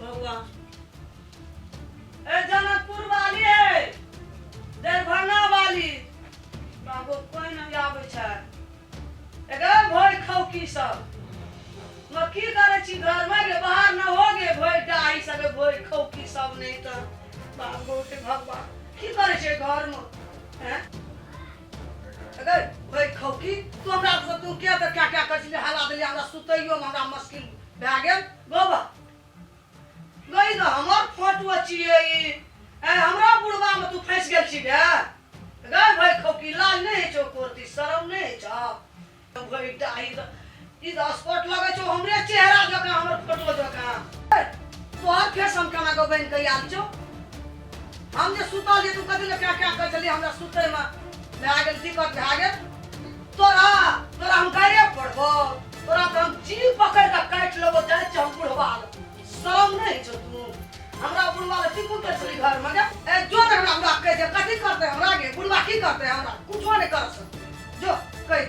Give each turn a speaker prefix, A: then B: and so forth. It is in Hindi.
A: भगवान ए जनकपुर वाली है दरभंगा वाली बाबू कोई नहीं आवे छै एगे भोय खौकी सब म की करे छी घर में गे बाहर न हो गे भोय डाई सब भोय खौकी सब नहीं त बाबू के भगवान की करे छै घर में हैं एगे भोय खौकी तू हमरा से तू क्या कर छी हला देली हमरा सुतइयो में हमरा मुश्किल भए गेल गोबा गई तो हमर फोटो छिए ई हमरा बुढ़वा में तू फंस गेल छी गे गे भाई खौकी लाज नहीं छो कोती शरम नहीं छ भाई डाई ई द स्पॉट लगे छो हमरे चेहरा जका हमर फोटो जका तोहर फेस हम केना गो बन के आल छो हम जे सुतल जे तू कथि ले क्या कर चली हमरा सुतै में भए गेल दिक्कत भए गेल तोरा हम गाड़े पड़बो तोरा तो हम जीव पकड़ के काट लेबो जाय छ हम बुढ़वा शरम नहीं छो तू हमरा बुढ़वा ले टिकू के चली घर में जा ए जो हमरा कह दे कथि करते हमरा गे बुढ़वा की करते हमरा कुछो नहीं कर सक जो कह